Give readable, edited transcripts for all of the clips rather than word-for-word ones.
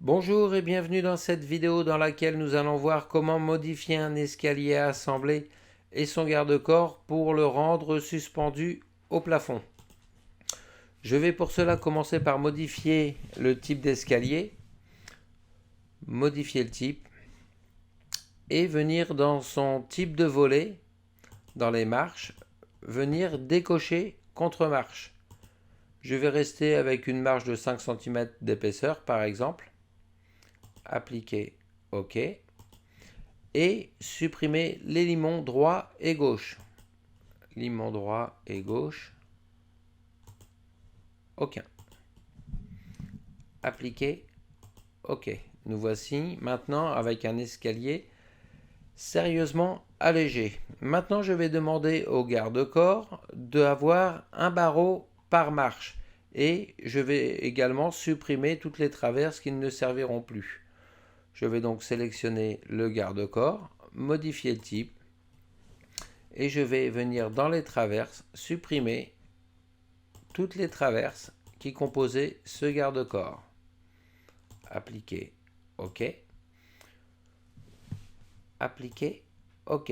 Bonjour et bienvenue dans cette vidéo dans laquelle nous allons voir comment modifier un escalier assemblé et son garde-corps pour le rendre suspendu au plafond. Je vais pour cela commencer par modifier le type d'escalier, modifier le type et venir dans son type de volet, dans les marches, venir décocher contre-marche. Je vais rester avec une marche de 5 cm d'épaisseur par exemple. Appliquer OK et supprimer les limons droit et gauche. Limon droit et gauche, aucun. Appliquer OK. Nous voici maintenant avec un escalier sérieusement allégé. Maintenant je vais demander au garde-corps d'avoir un barreau par marche et je vais également supprimer toutes les traverses qui ne serviront plus. Je vais donc sélectionner le garde-corps, modifier le type et je vais venir dans les traverses supprimer toutes les traverses qui composaient ce garde-corps. Appliquer OK. Appliquer OK.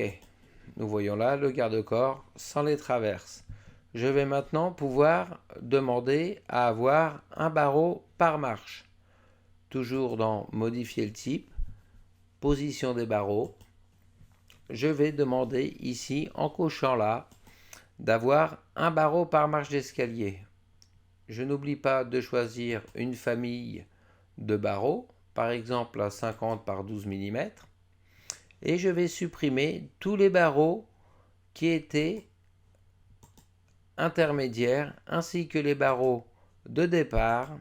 Nous voyons là le garde-corps sans les traverses. Je vais maintenant pouvoir demander à avoir un barreau par marche. Toujours dans modifier le type, position des barreaux, je vais demander ici en cochant là d'avoir un barreau par marche d'escalier. Je n'oublie pas de choisir une famille de barreaux, par exemple à 50 par 12 mm, et je vais supprimer tous les barreaux qui étaient intermédiaires ainsi que les barreaux de départ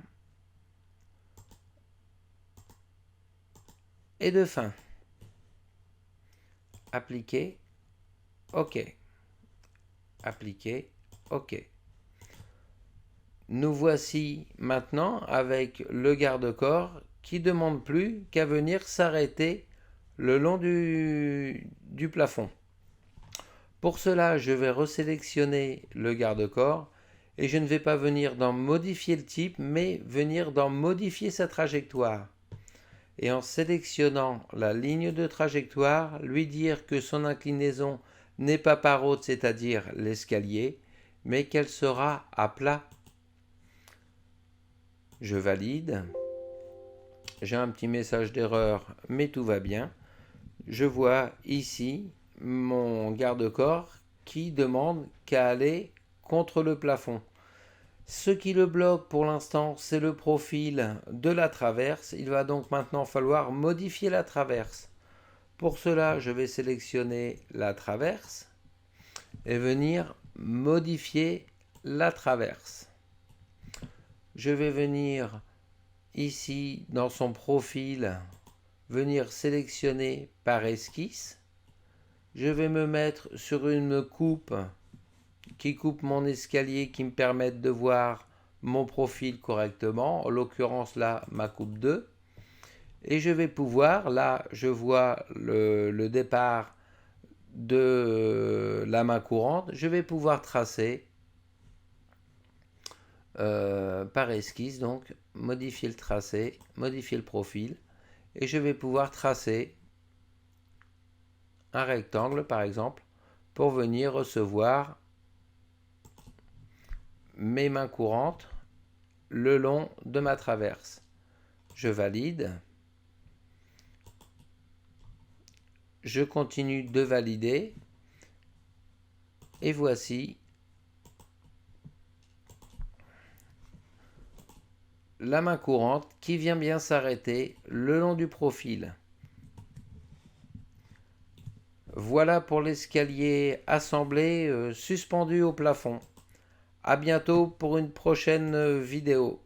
et de fin. Appliquer OK. Appliquer OK. Nous voici maintenant avec le garde-corps qui ne demande plus qu'à venir s'arrêter le long du plafond. Pour cela, je vais resélectionner le garde-corps et je ne vais pas venir dans modifier le type, mais venir dans modifier sa trajectoire. Et en sélectionnant la ligne de trajectoire, lui dire que son inclinaison n'est pas par haute, c'est-à-dire l'escalier, mais qu'elle sera à plat. Je valide. J'ai un petit message d'erreur, mais tout va bien. Je vois ici mon garde-corps qui demande qu'à aller contre le plafond. Ce qui le bloque pour l'instant, c'est le profil de la traverse. Il va donc maintenant falloir modifier la traverse. Pour cela, je vais sélectionner la traverse et venir modifier la traverse. Je vais venir ici dans son profil, venir sélectionner par esquisse. Je vais me mettre sur une coupe qui coupe mon escalier, qui me permettent de voir mon profil correctement, en l'occurrence là ma coupe 2, et je vais pouvoir, là je vois le départ de la main courante, je vais pouvoir tracer par esquisse, donc modifier le tracé, modifier le profil, et je vais pouvoir tracer un rectangle par exemple pour venir recevoir mes mains courantes le long de ma traverse. Je valide. Je continue de valider. Et voici la main courante qui vient bien s'arrêter le long du profil. Voilà pour l'escalier assemblé suspendu au plafond. À bientôt pour une prochaine vidéo.